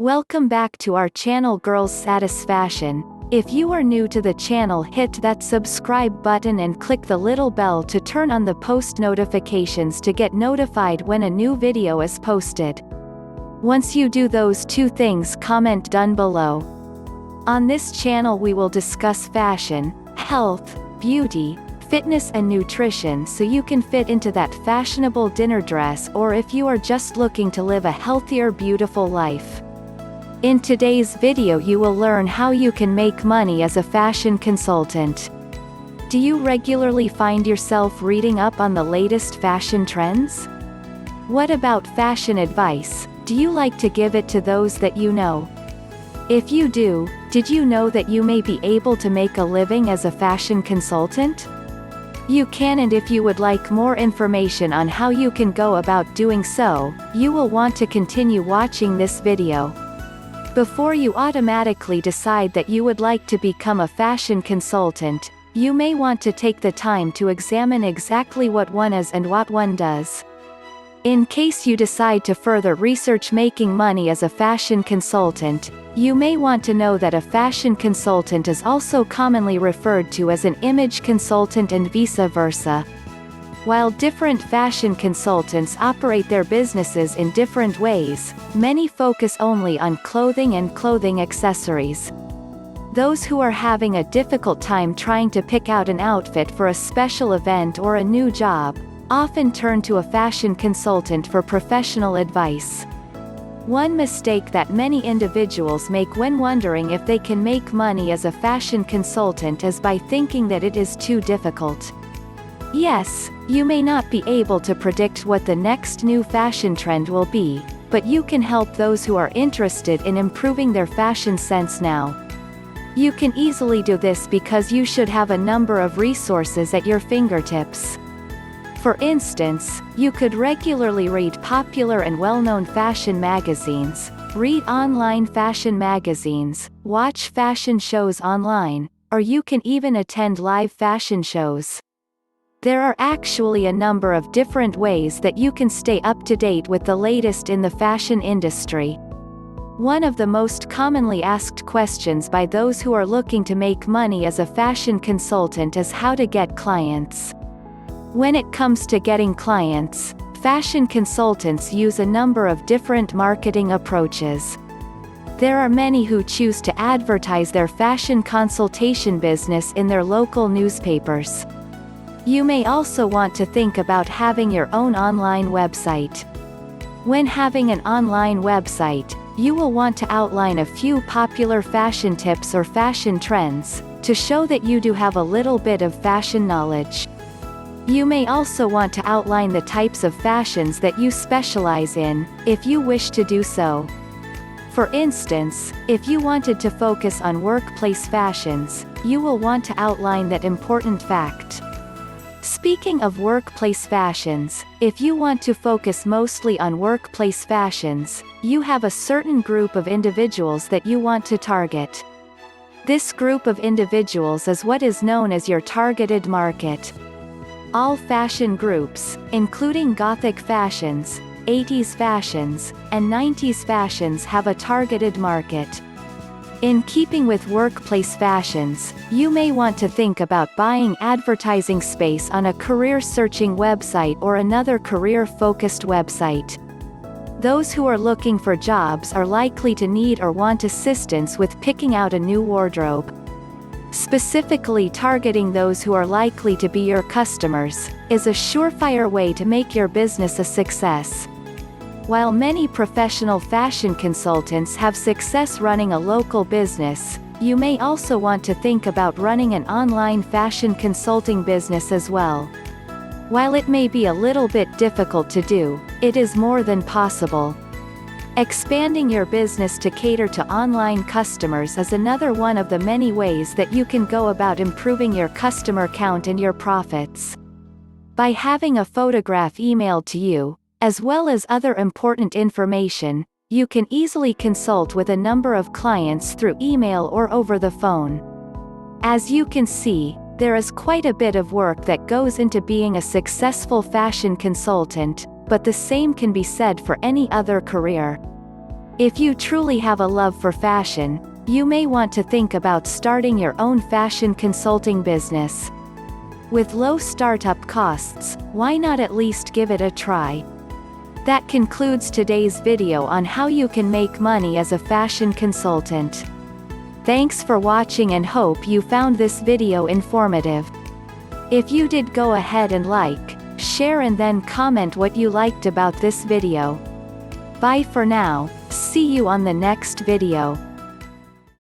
Welcome back to our channel Girls Satisfaction. If you are new to the channel, hit that subscribe button and click the little bell to turn on the post notifications to get notified when a new video is posted. Once you do those two things, comment done below. On this channel we will discuss fashion, health, beauty, fitness and nutrition so you can fit into that fashionable dinner dress, or if you are just looking to live a healthier, beautiful life. In today's video you will learn how you can make money as a fashion consultant. Do you regularly find yourself reading up on the latest fashion trends? What about fashion advice? Do you like to give it to those that you know? If you do, did you know that you may be able to make a living as a fashion consultant? You can, and if you would like more information on how you can go about doing so, you will want to continue watching this video. Before you automatically decide that you would like to become a fashion consultant, you may want to take the time to examine exactly what one is and what one does. In case you decide to further research making money as a fashion consultant, you may want to know that a fashion consultant is also commonly referred to as an image consultant and vice versa. While different fashion consultants operate their businesses in different ways, many focus only on clothing and clothing accessories. Those who are having a difficult time trying to pick out an outfit for a special event or a new job, often turn to a fashion consultant for professional advice. One mistake that many individuals make when wondering if they can make money as a fashion consultant is by thinking that it is too difficult. Yes, you may not be able to predict what the next new fashion trend will be, but you can help those who are interested in improving their fashion sense now. You can easily do this because you should have a number of resources at your fingertips. For instance, you could regularly read popular and well-known fashion magazines, read online fashion magazines, watch fashion shows online, or you can even attend live fashion shows. There are actually a number of different ways that you can stay up to date with the latest in the fashion industry. One of the most commonly asked questions by those who are looking to make money as a fashion consultant is how to get clients. When it comes to getting clients, fashion consultants use a number of different marketing approaches. There are many who choose to advertise their fashion consultation business in their local newspapers. You may also want to think about having your own online website. When having an online website, you will want to outline a few popular fashion tips or fashion trends, to show that you do have a little bit of fashion knowledge. You may also want to outline the types of fashions that you specialize in, if you wish to do so. For instance, if you wanted to focus on workplace fashions, you will want to outline that important fact. Speaking of workplace fashions, if you want to focus mostly on workplace fashions, you have a certain group of individuals that you want to target. This group of individuals is what is known as your targeted market. All fashion groups, including Gothic fashions, 80s fashions, and 90s fashions, have a targeted market. In keeping with workplace fashions, you may want to think about buying advertising space on a career-searching website or another career-focused website. Those who are looking for jobs are likely to need or want assistance with picking out a new wardrobe. Specifically targeting those who are likely to be your customers is a surefire way to make your business a success. While many professional fashion consultants have success running a local business, you may also want to think about running an online fashion consulting business as well. While it may be a little bit difficult to do, it is more than possible. Expanding your business to cater to online customers is another one of the many ways that you can go about improving your customer count and your profits. By having a photograph emailed to you, as well as other important information, you can easily consult with a number of clients through email or over the phone. As you can see, there is quite a bit of work that goes into being a successful fashion consultant, but the same can be said for any other career. If you truly have a love for fashion, you may want to think about starting your own fashion consulting business. With low startup costs, why not at least give it a try? That concludes today's video on how you can make money as a fashion consultant. Thanks for watching and hope you found this video informative. If you did, go ahead and like, share and then comment what you liked about this video. Bye for now, see you on the next video.